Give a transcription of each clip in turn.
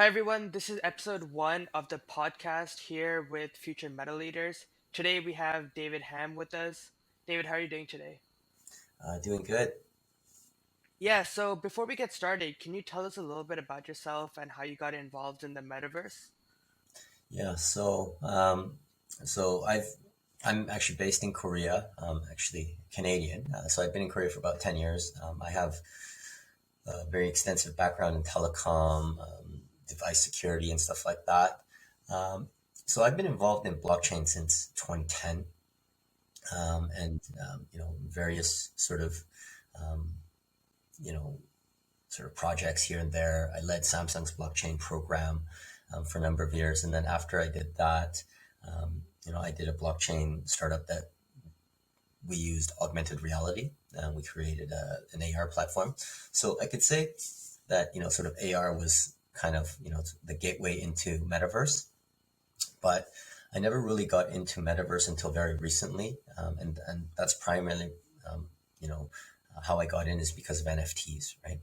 Hi, everyone. This is episode one of the podcast here with future metal leaders. Today we have David Ham with us. David, how are you doing today? Doing good. Yeah, so before we get started, can you tell us a little bit about yourself and how you got involved in the metaverse? Yeah. I'm actually based in Korea. Actually Canadian. So I've been in Korea for about 10 years. I have a very extensive background in telecom, device security, and stuff like that. Um, so I've been involved in blockchain since 2010, and various um, you know, sort of projects here and there. I led Samsung's blockchain program for a number of years, and then after I did that, I did a blockchain startup that we used augmented reality, and we created an AR platform. So I could say that sort of AR was kind of the gateway into metaverse, but I never really got into metaverse until very recently, and that's primarily um, you know how I got in is because of NFTs, right?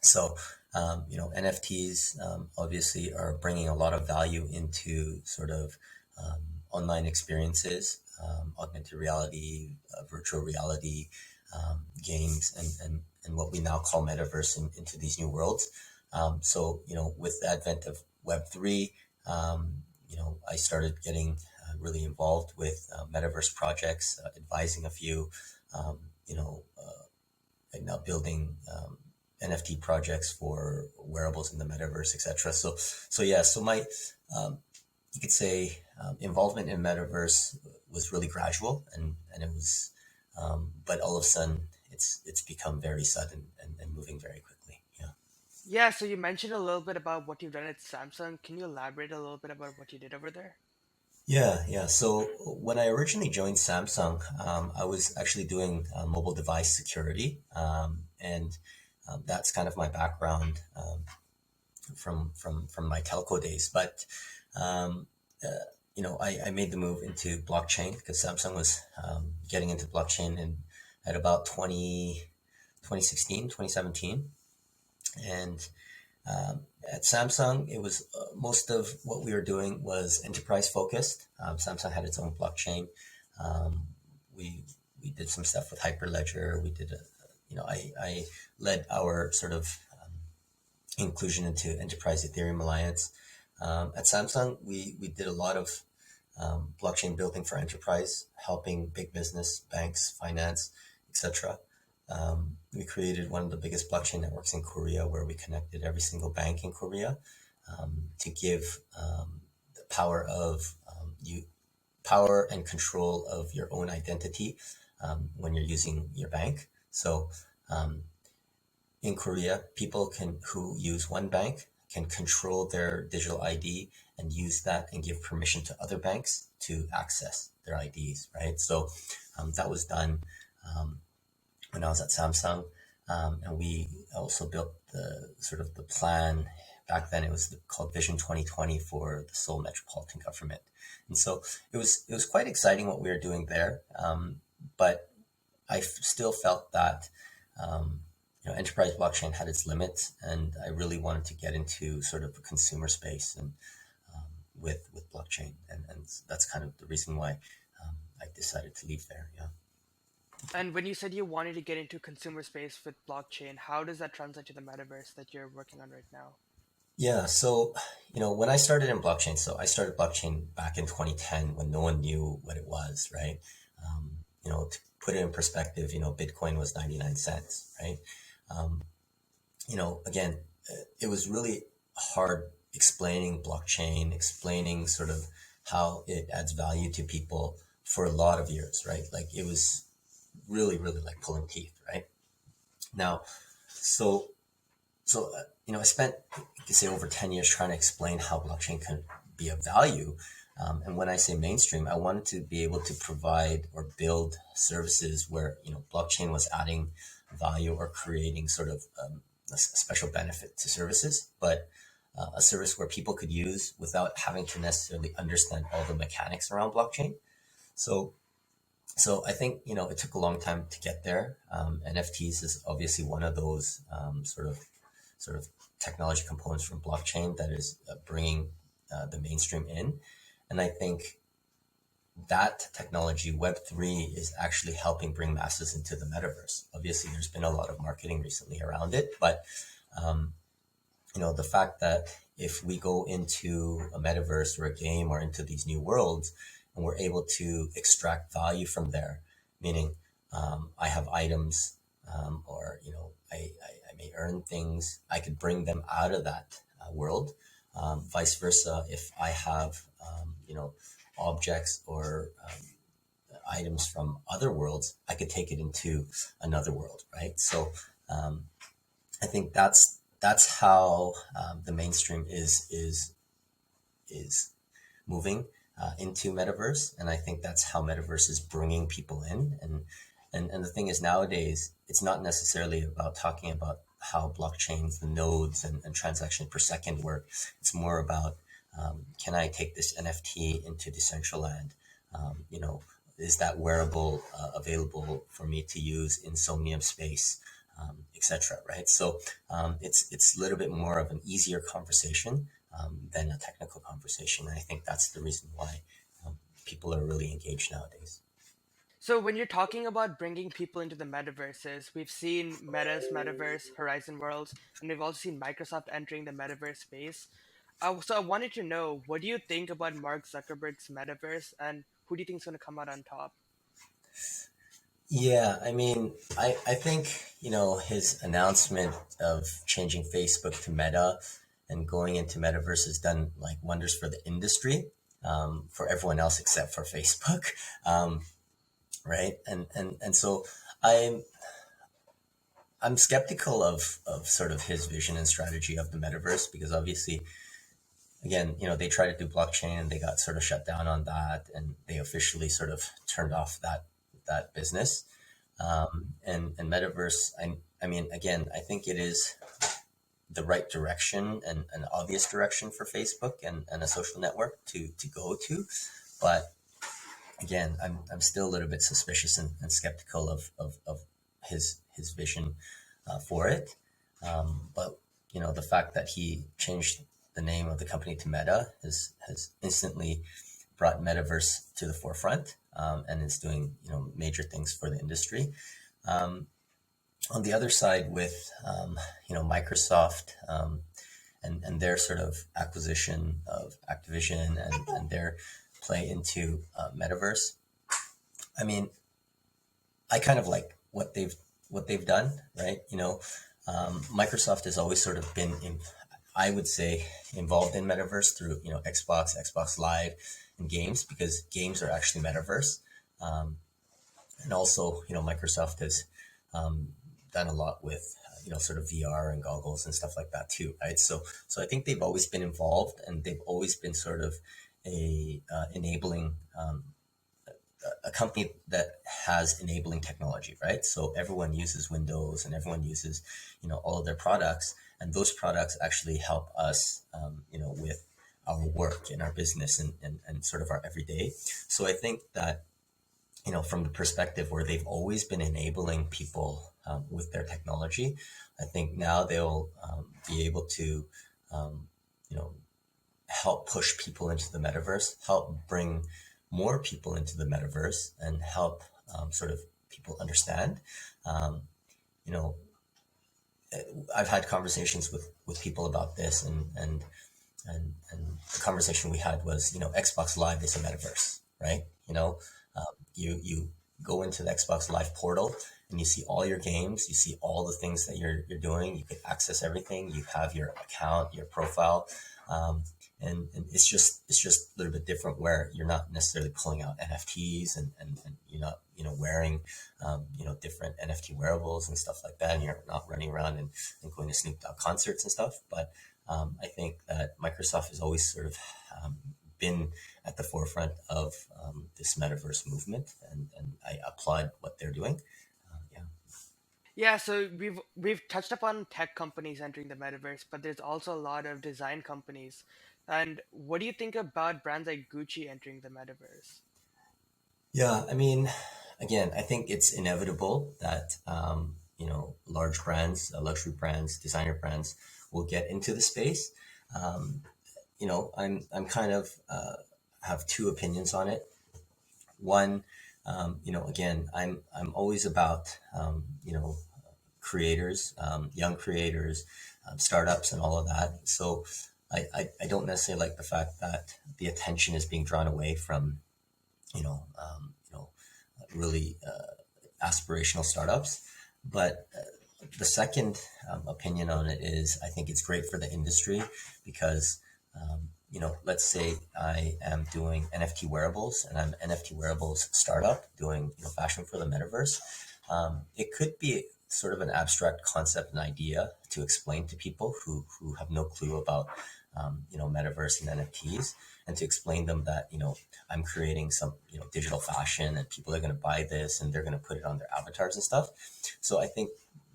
So, NFTs obviously are bringing a lot of value into sort of online experiences, augmented reality, virtual reality, games, and what we now call metaverse into these new worlds. With the advent of Web3, I started getting really involved with metaverse projects, advising a few, um, you know, and now building NFT projects for wearables in the metaverse, etc. So my um, you could say involvement in metaverse was really gradual, and it was, but all of a sudden it's become very sudden and moving very quickly. Yeah. Yeah, so you mentioned a little bit about what you've done at Samsung. Can you elaborate a little bit about what you did over there? Yeah. So when I originally joined Samsung, I was actually doing mobile device security, and that's kind of my background from my telco days. But um, I made the move into blockchain because Samsung was getting into blockchain at about 2016, 2017. And at Samsung, it was most of what we were doing was enterprise focused. Samsung had its own blockchain. Um, we we did some stuff with Hyperledger. I led our sort of inclusion into Enterprise Ethereum Alliance. At Samsung, we did a lot of blockchain building for enterprise, helping big business, banks, finance, etc. We created one of the biggest blockchain networks in Korea where we connected every single bank in Korea to give the power and control of your own identity when you're using your bank. So um, in Korea, people can who use one bank can control their digital ID and use that and give permission to other banks to access their IDs, right? So that was done when I was at Samsung, and we also built the sort of the plan. Back then, it was called Vision 2020 for the Seoul Metropolitan Government, and so it was quite exciting what we were doing there. But still felt that enterprise blockchain had its limits, and I really wanted to get into sort of the consumer space and with blockchain, and that's kind of the reason why I decided to leave there. Yeah. And when you said you wanted to get into consumer space with blockchain, how does that translate to the metaverse that you're working on right now? Yeah, so when I started in blockchain, so I started blockchain back in 2010 when no one knew what it was, right? To put it in perspective, Bitcoin was 99 cents, right? Um, again, it was really hard explaining blockchain, explaining sort of how it adds value to people for a lot of years, right? Like it was really, really like pulling teeth, right? Now, so I spent, you could say, over 10 years trying to explain how blockchain can be of value. And when I say mainstream, I wanted to be able to provide or build services where, blockchain was adding value or creating sort of a special benefit to services, but a service where people could use without having to necessarily understand all the mechanics around blockchain. So, so I think, it took a long time to get there. NFTs is obviously one of those sort of technology components from blockchain that is bringing the mainstream in. And I think that technology, Web3, is actually helping bring masses into the metaverse. Obviously, there's been a lot of marketing recently around it, but um, the fact that if we go into a metaverse or a game or into these new worlds and we're able to extract value from there, meaning I have items, or I may earn things, I could bring them out of that world. Vice versa, if I have objects or items from other worlds, I could take it into another world, right? So um, I think that's how the mainstream is moving into metaverse, and I think that's how metaverse is bringing people in. And the thing is, nowadays, it's not necessarily about talking about how blockchains, the nodes, and transactions per second work. It's more about can I take this NFT into Decentraland? Is that wearable available for me to use in Somnium space, etc. Right? So it's a little bit more of an easier conversation than a technical conversation. And I think that's the reason why people are really engaged nowadays. So when you're talking about bringing people into the metaverses, we've seen Meta's metaverse, Horizon Worlds, and we've also seen Microsoft entering the metaverse space. So I wanted to know, what do you think about Mark Zuckerberg's metaverse, and who do you think is going to come out on top? Yeah, I mean, I think, his announcement of changing Facebook to Meta and going into metaverse has done like wonders for the industry, for everyone else except for Facebook. Um, right? And so I'm I'm skeptical of sort of his vision and strategy of the metaverse because obviously, again, they tried to do blockchain and they got sort of shut down on that, and they officially sort of turned off that business. And metaverse, I mean, again, I think it is the right direction and an obvious direction for Facebook and a social network to go to, but again, I'm still a little bit suspicious and skeptical of his vision for it. But the fact that he changed the name of the company to Meta has instantly brought metaverse to the forefront, and is doing major things for the industry. Um, on the other side, with Microsoft, and their sort of acquisition of Activision, and their play into metaverse. I mean, I kind of like what they've done, right? Microsoft has always sort of been I would say, involved in metaverse through Xbox Live, and games, because games are actually metaverse. Um, and also, Microsoft has um, done a lot with sort of VR and goggles and stuff like that too, right? So I think they've always been involved, and they've always been sort of a enabling a company that has enabling technology, right? So everyone uses Windows and everyone uses, all of their products, and those products actually help us, with our work and our business, and sort of our everyday. So I think that, from the perspective where they've always been enabling people with their technology, I think now they'll be able to, um, you know, help push people into the metaverse, help bring more people into the metaverse, and help sort of people understand. Um, you know, I've had conversations with people about this, and the conversation we had was, Xbox Live is a metaverse, right? You go into the Xbox Live portal and you see all your games, you see all the things that you're doing. You can access everything. You have your account, your profile, um, and it's just a little bit different where you're not necessarily pulling out NFTs, and you're not wearing different NFT wearables and stuff like that, and you're not running around and going to Snoop Dogg concerts and stuff. But I think that Microsoft has always sort of been at the forefront of this metaverse movement, and I applaud what they're doing. Yeah. Yeah, so we've touched upon tech companies entering the metaverse, but there's also a lot of design companies. And what do you think about brands like Gucci entering the metaverse? Yeah, I mean, again, I think it's inevitable that large brands, luxury brands, designer brands will get into the space. Um, I'm kind of have two opinions on it. One, again, I'm always about creators, young creators, startups, and all of that. So I don't necessarily like the fact that the attention is being drawn away from really aspirational startups. But the second opinion on it is I think it's great for the industry because let's say I am doing NFT wearables and I'm an NFT wearables startup doing fashion for the metaverse. It could be sort of an abstract concept and idea to explain to people who have no clue about metaverse and NFTs, and to explain them that I'm creating some digital fashion and people are going to buy this and they're going to put it on their avatars and stuff. So I think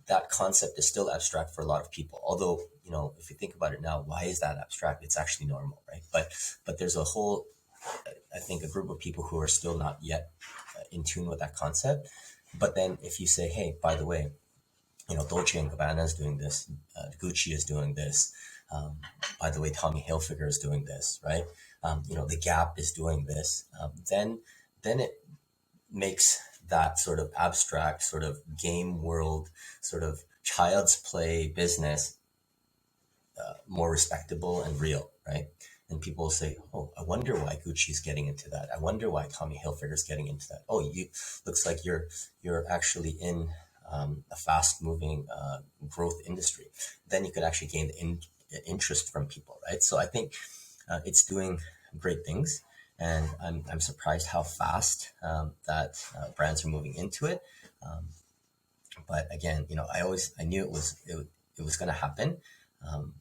that concept is still abstract for a lot of people. Although, if you think about it now, why is that abstract? It's actually normal, right? But there's a whole, I think, a group of people who are still not yet in tune with that concept. But then if you say, hey, by the way, Dolce and Gabbana is doing this, Gucci is doing this. By the way, Tommy Hilfiger is doing this, right? The Gap is doing this. Then it makes that sort of abstract, sort of game world, sort of child's play business more respectable and real, right? And people say, "Oh, I wonder why Gucci's getting into that. I wonder why Tommy Hilfiger's getting into that. Oh, you looks like you're actually in a fast-moving growth industry. Then you could actually gain interest from people, right? So I think it's doing great things, and I'm surprised how fast that brands are moving into it. Um, but again, I knew it was going to happen,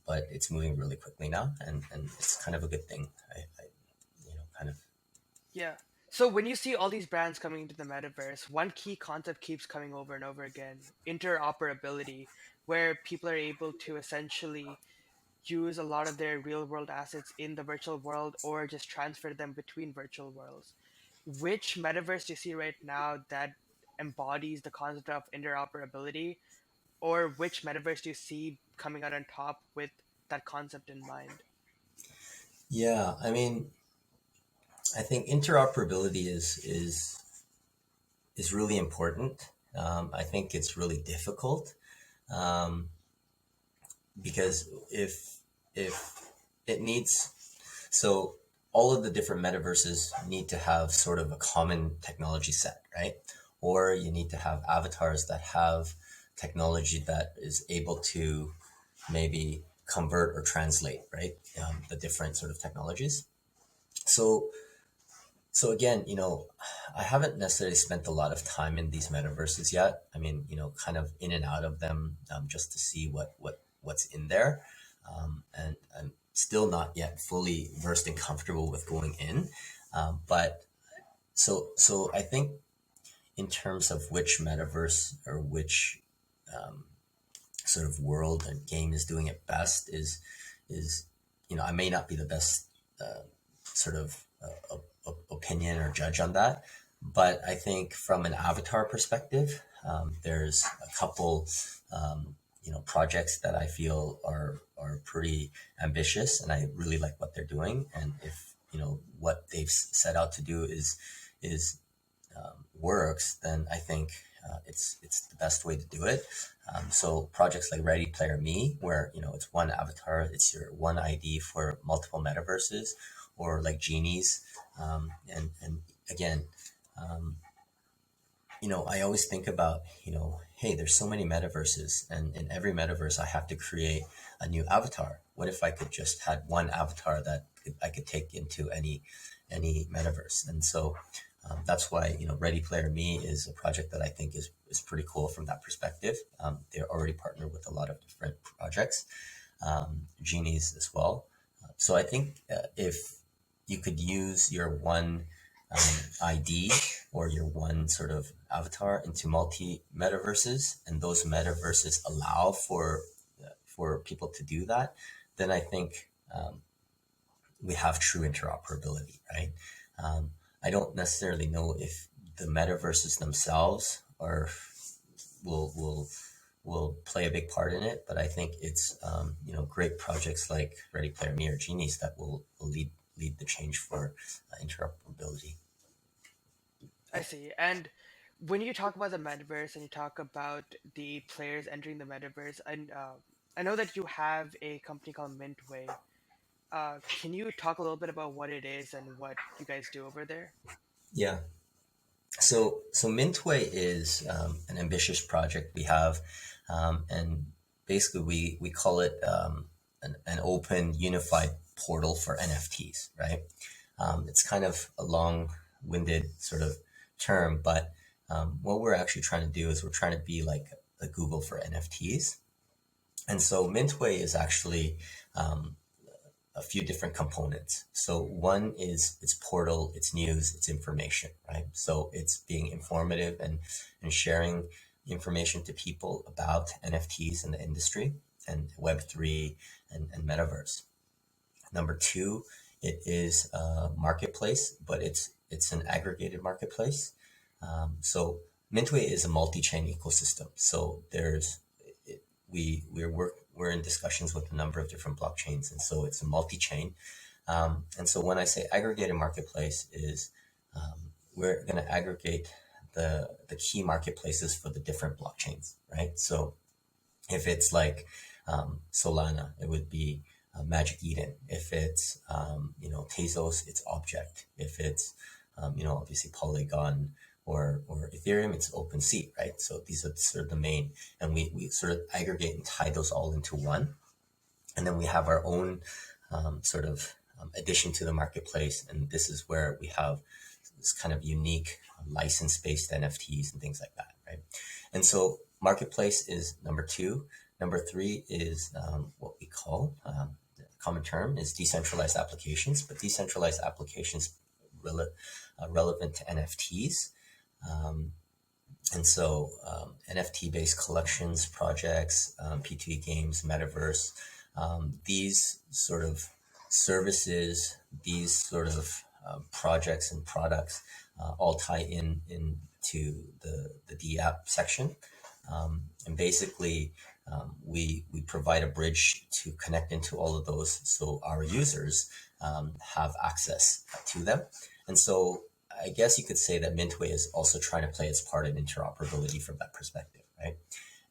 but it's moving really quickly now, and it's kind of a good thing. Kind of. Yeah. So when you see all these brands coming into the metaverse, one key concept keeps coming over and over again: interoperability, where people are able to essentially use a lot of their real world assets in the virtual world or just transfer them between virtual worlds. Which metaverse do you see right now that embodies the concept of interoperability, or which metaverse do you see coming out on top with that concept in mind? Yeah, I mean, I think interoperability is really important. I think it's really difficult um, because if it needs so all of the different metaverses need to have sort of a common technology set, right? Or you need to have avatars that have technology that is able to maybe convert or translate, right? The different sort of technologies. So so again, I haven't necessarily spent a lot of time in these metaverses yet. I mean, kind of in and out of them, just to see what's in there, and I'm still not yet fully versed and comfortable with going in. But so I think in terms of which metaverse or which sort of world and game is doing it best is I may not be the best sort of opinion or judge on that. But I think from an avatar perspective, there's a couple, projects that I feel are pretty ambitious, and I really like what they're doing. And if what they've set out to do is works, then I think it's the best way to do it. So projects like Ready Player Me, where it's one avatar, it's your one ID for multiple metaverses, or like Genies, and again, um, I always think about hey, there's so many metaverses, and in every metaverse I have to create a new avatar. What if I could just had one avatar that I could take into any metaverse? And so that's why Ready Player Me is a project that I think is pretty cool from that perspective. They're already partnered with a lot of different projects, Genies as well. So I think if you could use your one ID or your one sort of avatar into multi metaverses, and those metaverses allow for people to do that, then I think we have true interoperability, right? I don't necessarily know if the metaverses themselves are will will play a big part in it, but I think it's great projects like Ready Player Me or Genies that will lead the change for interoperability. I see. And when you talk about the metaverse and you talk about the players entering the metaverse, and I know that you have a company called Mintway. Can you talk a little bit about what it is and what you guys do over there? Yeah. So Mintway is an ambitious project we have, and basically we call it an open unified portal for NFTs, right? It's kind of a long-winded sort of term, but what we're actually trying to do is we're trying to be like a Google for NFTs. And so Mintway is actually a few different components. So one is its portal, its news, its information, right? So it's being informative and sharing information to people about NFTs in the industry and Web3 and metaverse. Number two, it is a marketplace, but it's an aggregated marketplace. So Mintway is a multi-chain ecosystem. So we're in discussions with a number of different blockchains, and so it's a multi-chain. And so when I say aggregated marketplace, is we're going to aggregate the key marketplaces for the different blockchains, right? So if it's like Solana, it would be Magic Eden. If it's Tezos, it's Object. If it's obviously Polygon or Ethereum, it's OpenSea, right? So these are sort of the main, and we sort of aggregate and tie those all into one, and then we have our own sort of addition to the marketplace, and this is where we have this kind of unique license-based NFTs and things like that, right? And so marketplace is number two. Number three is what we call the common term is decentralized applications, but decentralized applications relevant to NFTs. Um, and so NFT-based collections, projects, P2E games, metaverse, these sort of services, these sort of projects and products all tie into the D app section. And basically, we provide a bridge to connect into all of those so our users have access to them. And so I guess you could say that Mintway is also trying to play its part in interoperability from that perspective, right?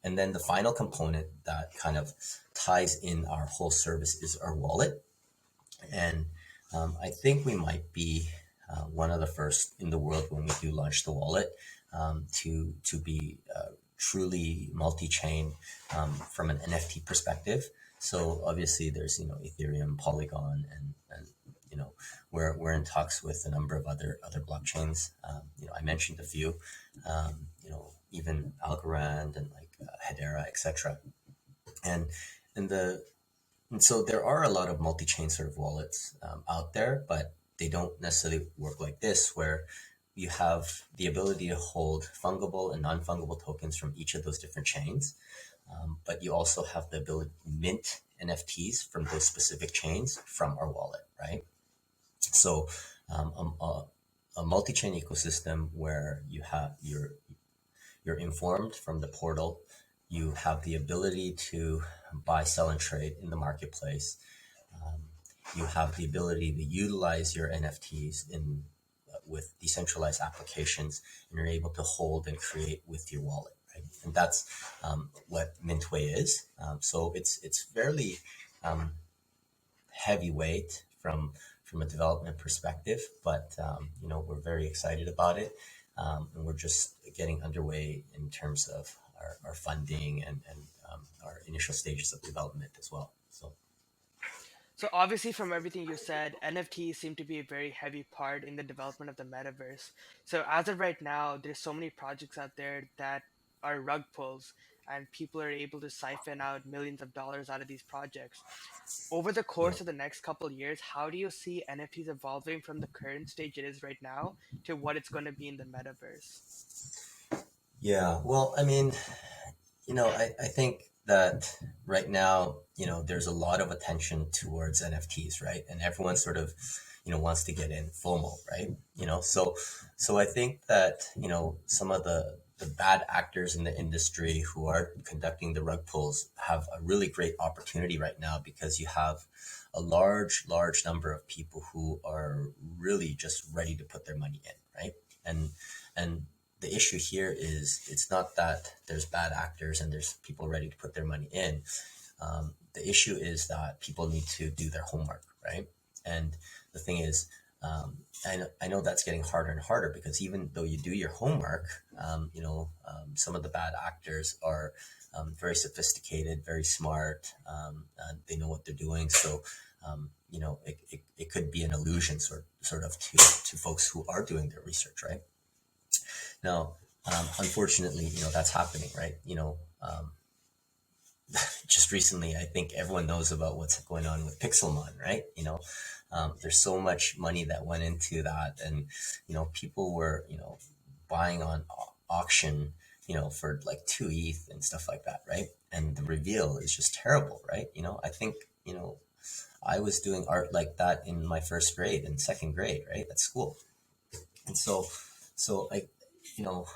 And then the final component that kind of ties in our whole service is our wallet. And I think we might be one of the first in the world when we do launch the wallet to be truly multi-chain from an NFT perspective. So obviously there's Ethereum, Polygon, and we're in talks with a number of other blockchains. I mentioned a few, even Algorand and like Hedera, etc. And and the and so there are a lot of multi-chain sort of wallets out there, but they don't necessarily work like this, where you have the ability to hold fungible and non-fungible tokens from each of those different chains. But you also have the ability to mint NFTs from those specific chains from our wallet, right? So a multi-chain ecosystem where you're informed from the portal. You have the ability to buy, sell, and trade in the marketplace. Um, you have the ability to utilize your NFTs in with decentralized applications, and you're able to hold and create with your wallet, right? And that's what Mintway is. So it's fairly um, heavyweight from a development perspective, but we're very excited about it, and we're just getting underway in terms of our funding and our initial stages of development as well. So So obviously, from everything you said, NFTs seem to be a very heavy part in the development of the metaverse. So as of right now, there's so many projects out there that are rug pulls, and people are able to siphon out millions of dollars out of these projects. Over the yeah, course of the next couple of years, how do you see NFTs evolving from the current stage it is right now to what it's going to be in the metaverse? yeah. Well, I mean, I think that right now, there's a lot of attention towards NFTs, right? And everyone sort of, wants to get in FOMO, right? So I think that, some of the the bad actors in the industry who are conducting the rug pulls have a really great opportunity right now, because you have a large number of people who are really just ready to put their money in, right? And the issue here is, it's not that there's bad actors and there's people ready to put their money in. The issue is that people need to do their homework, right? And the thing is, I know that's getting harder and harder, because even though you do your homework, some of the bad actors are very sophisticated, very smart, and they know what they're doing. So, it could be an illusion, sort of to folks who are doing their research, right? Now, unfortunately, that's happening, right? Just recently, I think everyone knows about what's going on with Pixelmon, right? There's so much money that went into that, and people were buying on auction, for like 2 ETH and stuff like that, right? And the reveal is just terrible, right? I think I was doing art like that in my first grade and second grade, right, at school, and so I, you know,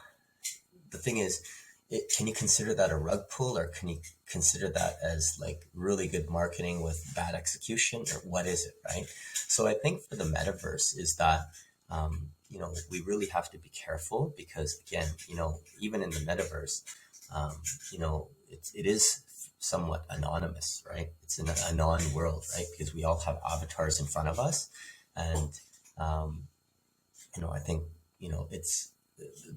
the thing is, can you consider that a rug pull, or can you consider that as like really good marketing with bad execution, or what is it, right? So I think for the metaverse is that, we really have to be careful, because again, even in the metaverse, it is somewhat anonymous, right? It's an anon world, right? Because we all have avatars in front of us, and um, I think it's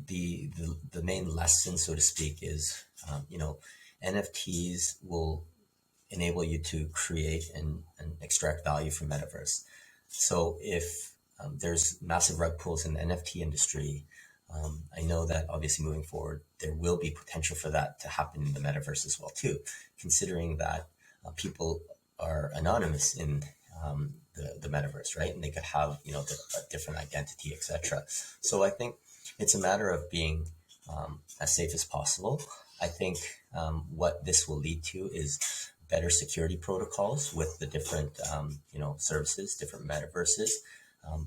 the main lesson, so to speak, is NFTs will enable you to create and extract value from metaverse. So if there's massive rug pulls in the NFT industry, I know that obviously moving forward there will be potential for that to happen in the metaverse as well too, considering that people are anonymous in the metaverse, right? And they could have a different identity, etc. So I think it's a matter of being as safe as possible. I think what this will lead to is better security protocols with the different services, different metaverses,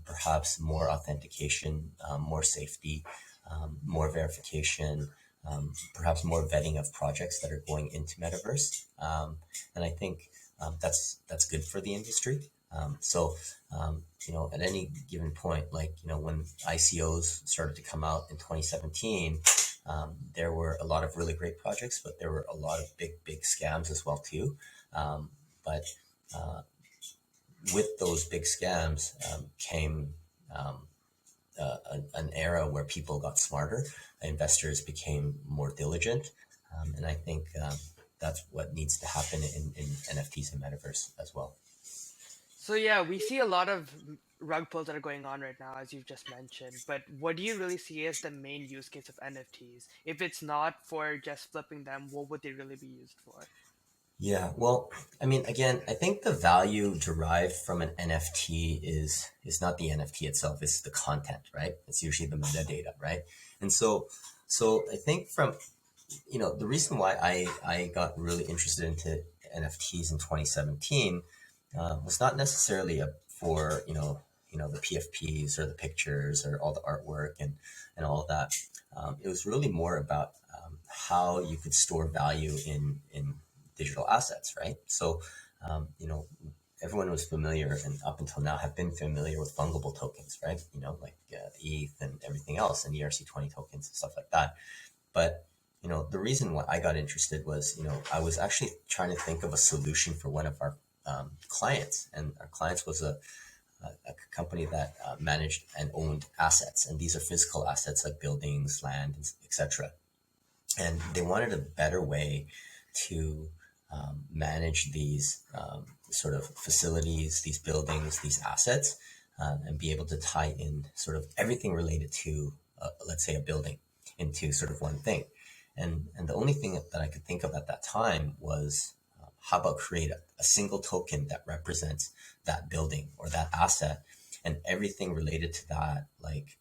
perhaps more authentication, more safety, more verification, perhaps more vetting of projects that are going into metaverse. And I think that's good for the industry. At any given point, like, when ICOs started to come out in 2017, there were a lot of really great projects, but there were a lot of big scams as well too. But with those big scams came an era where people got smarter, investors became more diligent, and I think that's what needs to happen in NFTs and metaverse as well. So yeah, we see a lot of rug pulls that are going on right now, as you've just mentioned. But what do you really see as the main use case of NFTs? If it's not for just flipping them, what would they really be used for? Yeah, well, I mean, again, I think the value derived from an NFT is not the NFT itself; it's the content, right? It's usually the metadata, right? And so I think from the reason why I got really interested into NFTs in 2017 was not necessarily for the PFPs or the pictures or all the artwork and all of that. It was really more about how you could store value in digital assets, right? So, everyone was familiar, and up until now have been familiar with fungible tokens, right? Like ETH and everything else, and ERC20 tokens and stuff like that. But the reason why I got interested was, I was actually trying to think of a solution for one of our clients, and our clients was a company that managed and owned assets, and these are physical assets like buildings, land, etc. And they wanted a better way to manage these sort of facilities, these buildings, these assets, and be able to tie in sort of everything related to, let's say, a building into sort of one thing. And the only thing that I could think of at that time was, how about create a single token that represents that building or that asset, and everything related to that, like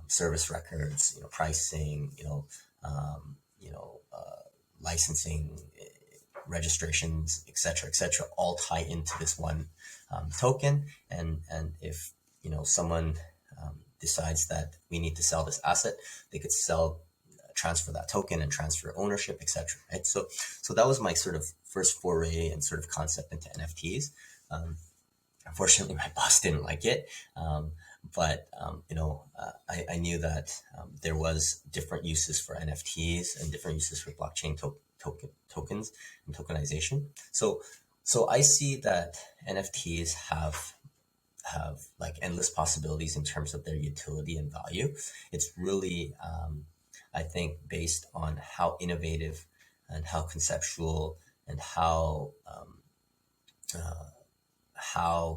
service records, pricing, licensing, registrations, etc., all tie into this one token. And if someone decides that we need to sell this asset, they could sell transfer that token and transfer ownership, etc. Right. So that was my sort of first foray and sort of concept into NFTs. Um, Unfortunately, my boss didn't like it, but I knew that there was different uses for NFTs and different uses for blockchain tokens and tokenization. So I see that NFTs have like endless possibilities in terms of their utility and value. It's really, I think, based on how innovative and how conceptual and how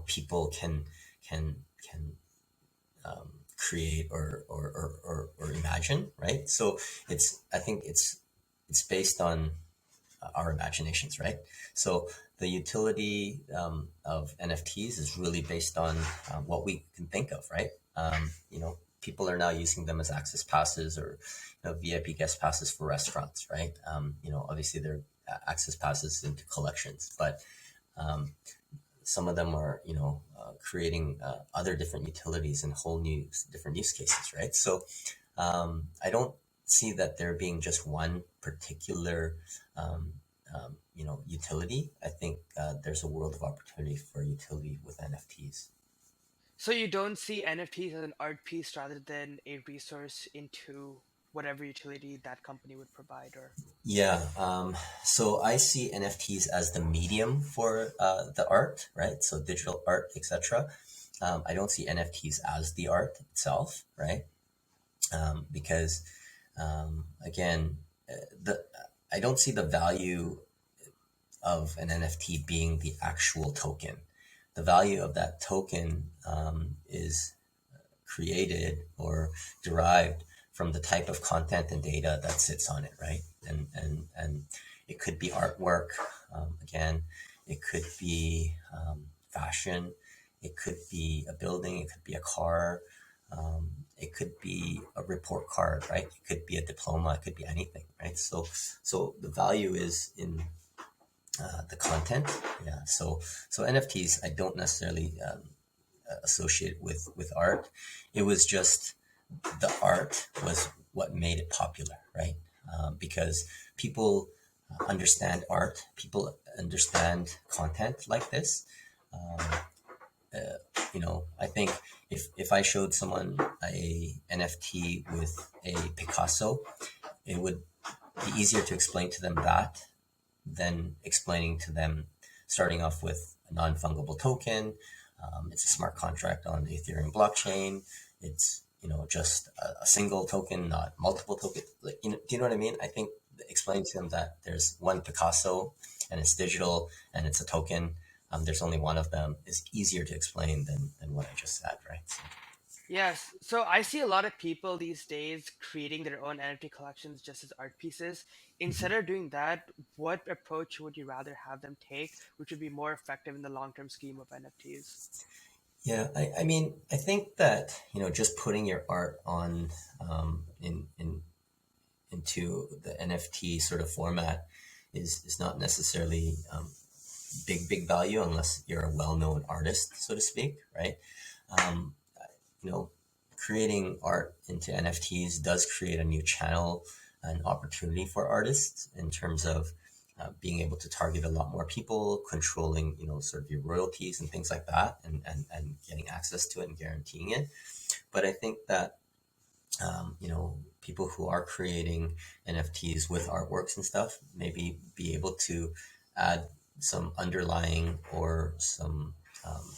people can create or imagine, right? So I think it's based on our imaginations, right? So the utility of NFTs is really based on what we can think of, right? People are now using them as access passes or VIP guest passes for restaurants, right? Obviously they're access passes into collections, but some of them are creating other different utilities and whole new different use cases, right? So I don't see that there being just one particular um, utility. I think there's a world of opportunity for utility with NFTs. So you don't see NFTs as an art piece rather than a resource into whatever utility that company would provide, or Yeah, so I see NFTs as the medium for the art, right? So digital art, etc. I don't see NFTs as the art itself, right? Because again, the I don't see the value of an NFT being the actual token. The value of that token is created or derived from the type of content and data that sits on it, right? And it could be artwork. Again, it could be fashion. It could be a building. It could be a car. It could be a report card, right? It could be a diploma. It could be anything, right? So the value is in the content. Yeah. So NFTs, I don't necessarily associate with art. It was just the art was what made it popular, right? Because people understand art, people understand content like this. Um, I think if I showed someone a NFT with a Picasso, it would be easier to explain to them that than explaining to them starting off with a non-fungible token. It's a smart contract on the Ethereum blockchain. It's just a single token, not multiple tokens. Like, do you know what I mean? I think explaining to them that there's one Picasso and it's digital and it's a token. There's only one of them is easier to explain than what I just said, right? So, yes. So I see a lot of people these days creating their own NFT collections just as art pieces. mhm. Instead of doing that, what approach would you rather have them take, which would be more effective in the long-term scheme of NFTs? Yeah, I mean, I think that just putting your art on in into the NFT sort of format is not necessarily big value unless you're a well-known artist, so to speak, right? Um, you know, Creating art into NFTs does create a new channel and opportunity for artists in terms of being able to target a lot more people, controlling, sort of your royalties and things like that, and getting access to it and guaranteeing it. But I think that people who are creating NFTs with artworks and stuff maybe be able to add some underlying or some um,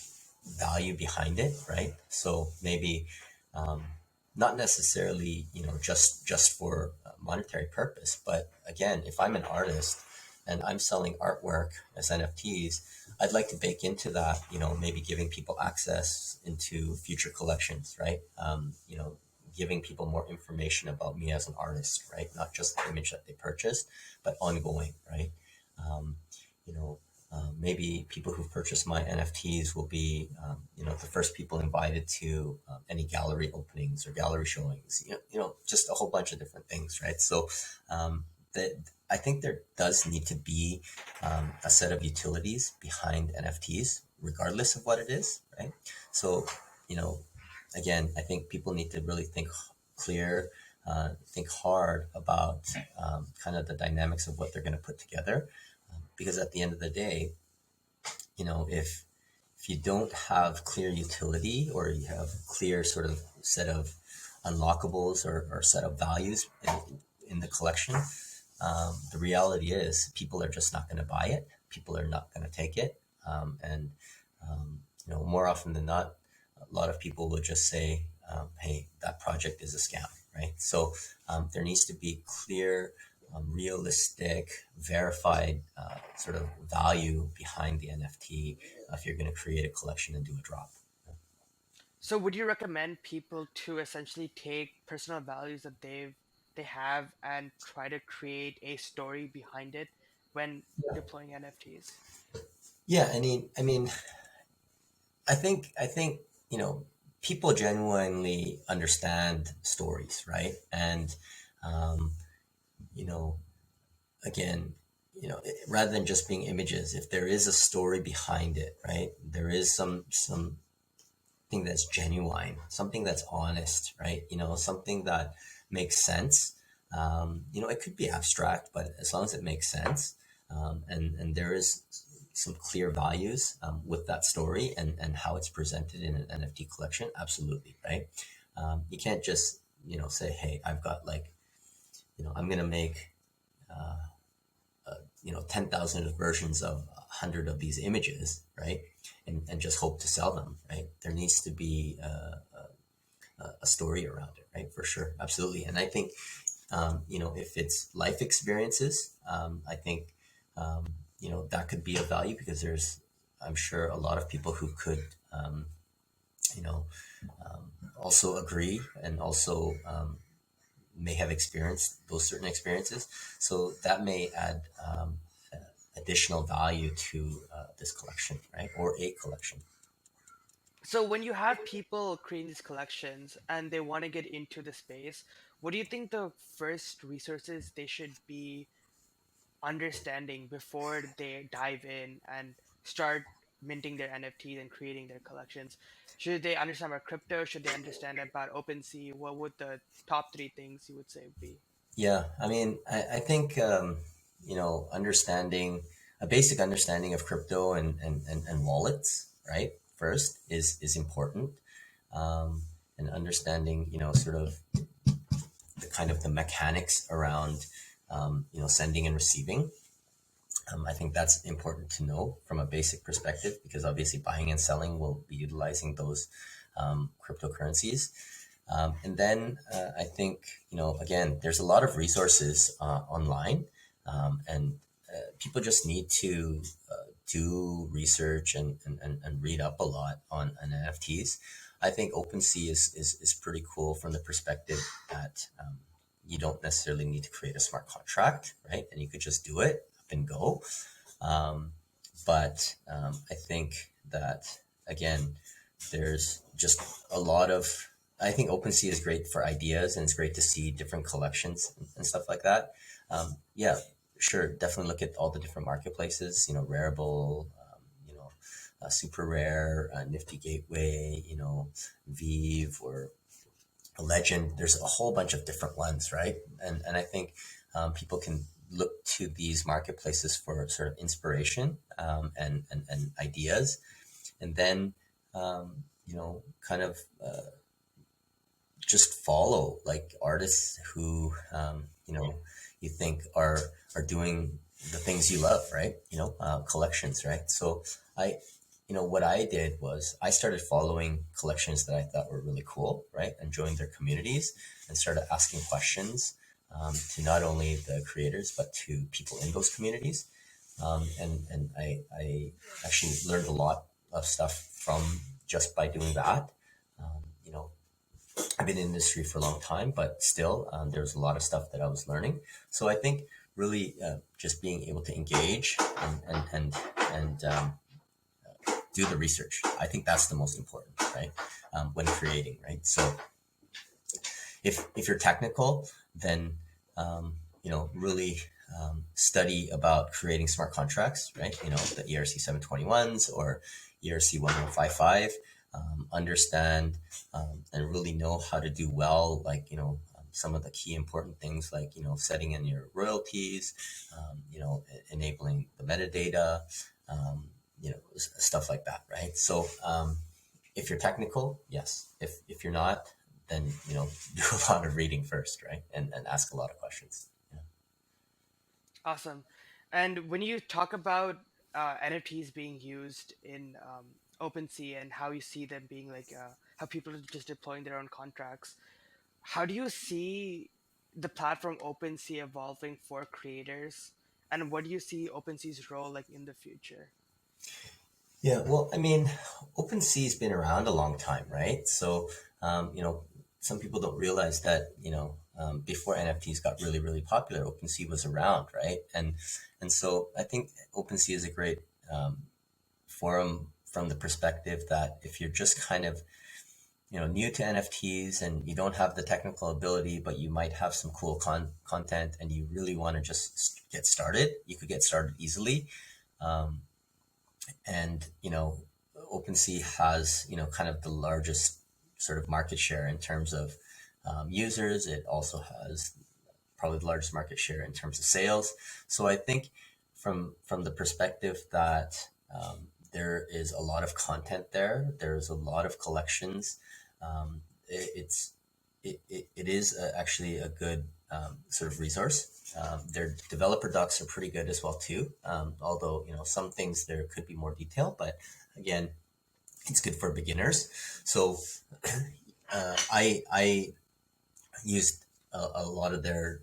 value behind it, right? So maybe um, not necessarily, just for a monetary purpose, but again, if I'm an artist and I'm selling artwork as NFTs, I'd like to bake into that, maybe giving people access into future collections, right? Giving people more information about me as an artist, right? Not just the image that they purchased, but ongoing, right? Um, you know, Maybe people who've purchased my NFTs will be, the first people invited to any gallery openings or gallery showings. Just a whole bunch of different things, right? So, that I think there does need to be a set of utilities behind NFTs, regardless of what it is, right? So, you know, again, I think people need to really think clear think hard about kind of the dynamics of what they're going to put together. Because at the end of the day, if you don't have clear utility, or you have clear sort of set of unlockables, or set of values in the collection, the reality is people are just not going to buy it. People are not going to take it. And more often than not, a lot of people will just say, hey, that project is a scam, right? So there needs to be clear, realistic, verified sort of value behind the NFT if you're going to create a collection and do a drop. So would you recommend people to essentially take personal values that they have and try to create a story behind it when deploying NFTs? Yeah, I think people genuinely understand stories, right? And um, you know, again, rather than just being images, if there is a story behind it, right? There is something that's genuine, something that's honest, right? Something that makes sense. It could be abstract, but as long as it makes sense, and there is some clear values with that story, and how it's presented in an NFT collection, absolutely, right? You can't just say, hey, I've got like, I'm gonna make 10,000 versions of 100 of these images, right? And just hope to sell them, right? There needs to be a story around it, right? For sure, absolutely. And I think if it's life experiences, I think that could be of value, because I'm sure, a lot of people who could you know also agree, and also may have experienced those certain experiences. So that may add additional value to this collection, right? Or a collection. So when you have people creating these collections and they want to get into the space, what do you think the first resources they should be understanding before they dive in and start minting their NFTs and creating their collections? Should they understand about crypto? Should they understand about OpenSea? What would the top three things you would say be? Yeah, I think understanding a basic understanding of crypto and wallets, right? First is important, and understanding sort of the kind of the mechanics around sending and receiving. I think that's important to know from a basic perspective, because obviously buying and selling will be utilizing those cryptocurrencies. And then I think, again, there's a lot of resources online, and people just need to do research and read up a lot on NFTs. I think OpenSea is pretty cool from the perspective that you don't necessarily need to create a smart contract, right? And you could just do it up and go. Um, but I think that, again, there's just a lot of. I think OpenSea is great for ideas, and it's great to see different collections and stuff like that. Yeah, sure, definitely look at all the different marketplaces. Rarible, Super Rare, Nifty Gateway, Vive, or Legend. There's a whole bunch of different ones, right? And I think people can look to these marketplaces for sort of inspiration, and ideas, and then kind of just follow like artists who you think are doing the things you love, right? Collections, right? So I what I did was I started following collections that I thought were really cool, right? And joined their communities and started asking questions to not only the creators but to people in those communities. And I actually learned a lot of stuff from just by doing that. You know, I've been in the industry for a long time, but still, there's a lot of stuff that I was learning. So I think really just being able to engage and do the research. I think that's the most important, right? When creating, right? So if you're technical, then really study about creating smart contracts, right? The ERC 721s or ERC 1155. Understand and really know how to do well, like some of the key important things like setting in your royalties, enabling the metadata, stuff like that, right? So if you're technical, yes. If you're not, then do a lot of reading first, right? And ask a lot of questions. Yeah. Awesome. And when you talk about NFTs being used in OpenSea and how you see them being like how people are just deploying their own contracts, how do you see the platform OpenSea evolving for creators? And what do you see OpenSea's role like in the future? Yeah, well, I mean, OpenSea's been around a long time, right? So, some people don't realize that, before NFTs got really, really popular, OpenSea was around, right? And so I think OpenSea is a great forum from the perspective that if you're just kind of, new to NFTs and you don't have the technical ability, but you might have some cool content and you really want to just get started, you could get started easily. Um, and OpenSea has kind of the largest sort of market share in terms of users. It also has probably the largest market share in terms of sales. So I think from the perspective that there is a lot of content there, there's a lot of collections. It's it is actually a good sort of resource. Their developer docs are pretty good as well too. Although some things there could be more detail, but again, it's good for beginners. So I used a lot of their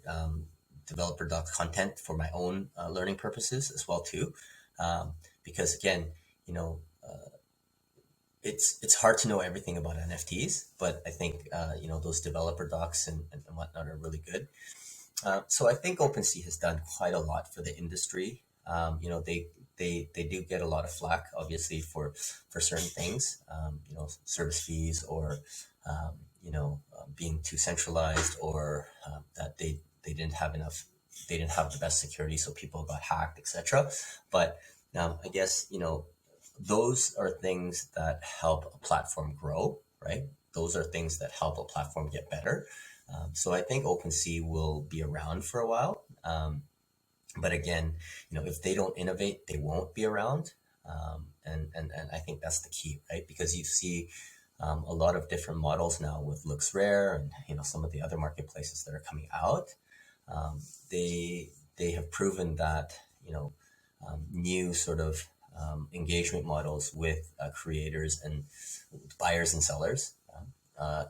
developer doc content for my own learning purposes as well too, because again, you know it's hard to know everything about NFTs, but I think those developer docs and whatnot are really good. So I think OpenSea has done quite a lot for the industry. They do get a lot of flack, obviously, for certain things, service fees or being too centralized, or that they didn't have enough, they didn't have the best security, so people got hacked, etc. But I guess those are things that help a platform grow, right? Those are things that help a platform get better. So I think OpenSea will be around for a while. But again, if they don't innovate, they won't be around. And I think that's the key, right? Because you see a lot of different models now with Looks Rare and some of the other marketplaces that are coming out. They have proven that new sort of engagement models with creators and buyers and sellers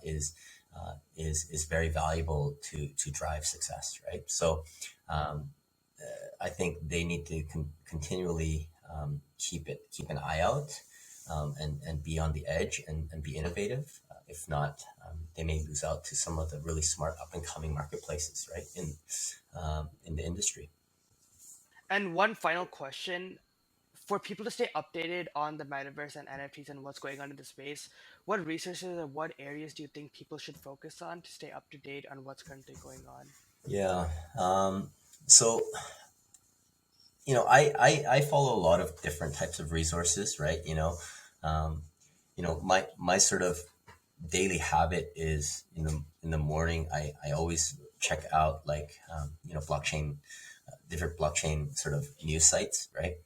is very valuable to drive success, right? So I think they need to continually keep an eye out, and be on the edge and be innovative. If not, they may lose out to some of the really smart up and coming marketplaces, right, in the industry. And one final question for people to stay updated on the metaverse and NFTs and what's going on in the space, what resources or what areas do you think people should focus on to stay up to date on what's currently going on? Yeah. So I follow a lot of different types of resources, right? My sort of daily habit is in the morning. I always check out like blockchain, different blockchain sort of news sites, right?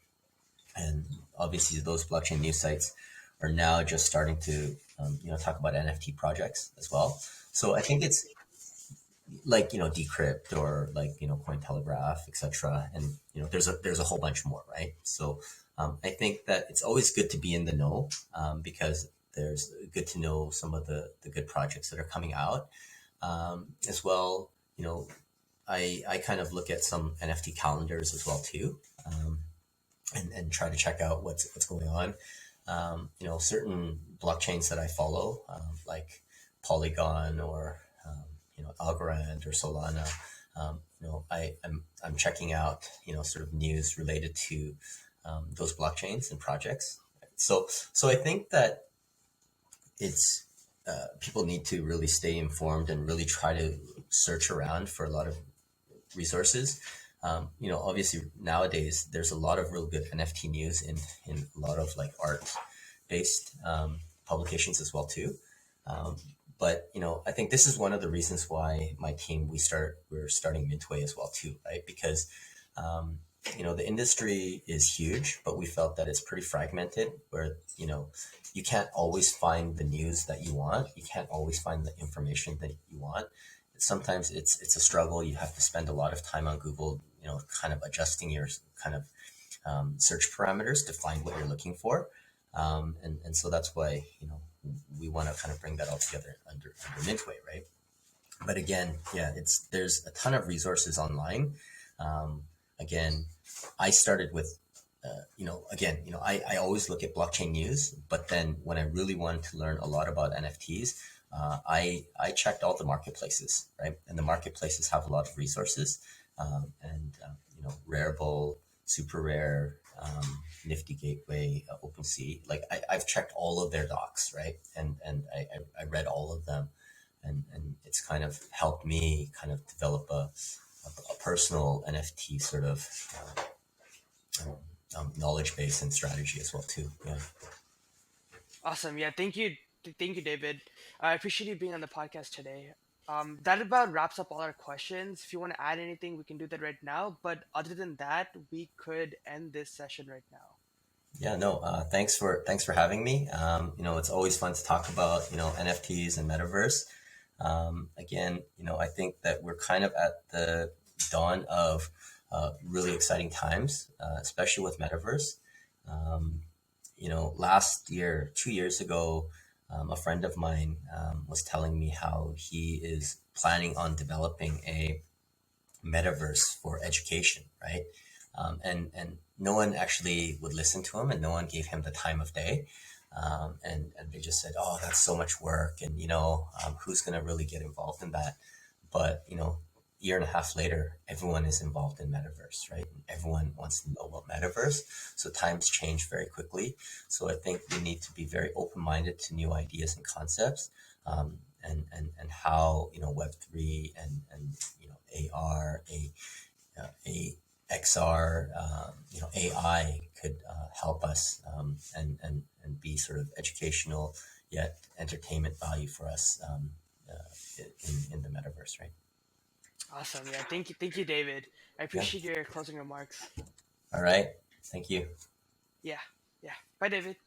And obviously those blockchain news sites are now just starting to talk about NFT projects as well. So I think it's like Decrypt or like Cointelegraph, etc. And there's a whole bunch more, right? So I think that it's always good to be in the know, because there's good to know some of the good projects that are coming out, as well. I kind of look at some NFT calendars as well too, and try to check out what's going on. Certain blockchains that I follow, like Polygon or Algorand or Solana. I'm checking out sort of news related to those blockchains and projects. So I think that it's people need to really stay informed and really try to search around for a lot of resources. Obviously nowadays there's a lot of real good NFT news in a lot of like art based publications as well too. But I think this is one of the reasons why my team we're starting Midway as well too, right? Because um, the industry is huge, but we felt that it's pretty fragmented, where you can't always find the news that you want, you can't always find the information that you want. Sometimes it's a struggle. You have to spend a lot of time on Google, kind of adjusting your kind of search parameters to find what you're looking for. And so that's why we want to kind of bring that all together under Midway, right? But again, yeah, there's a ton of resources online. Um, again, I started with I always look at blockchain news, but then when I really wanted to learn a lot about NFTs, I checked all the marketplaces, right? And the marketplaces have a lot of resources, Rarible, Super Rare, Nifty Gateway, OpenSea. Like I've checked all of their docs, right? And I read all of them, and it's kind of helped me kind of develop a personal NFT sort of um, knowledge base and strategy as well too. Yeah. Awesome. Yeah. Thank you, David. I appreciate you being on the podcast today. That about wraps up all our questions. If you want to add anything, we can do that right now. But other than that, we could end this session right now. Yeah, no, thanks for having me. It's always fun to talk about NFTs and metaverse. Again, I think that we're kind of at the dawn of really exciting times, especially with metaverse. Um, Last year, 2 years ago, a friend of mine was telling me how he is planning on developing a metaverse for education, right? And no one actually would listen to him, and no one gave him the time of day. And they just said, "Oh, that's so much work, and who's going to really get involved in that?" But year and a half later, everyone is involved in metaverse, right? And everyone wants to know about metaverse. So times change very quickly. So I think we need to be very open-minded to new ideas and concepts, and how Web3 and AR, a XR, AI could help us, and be sort of educational yet entertainment value for us, in the metaverse, right? Awesome. Yeah. Thank you, David. I Yeah. appreciate your closing remarks. All right. Thank you. Yeah. Yeah. Bye, David.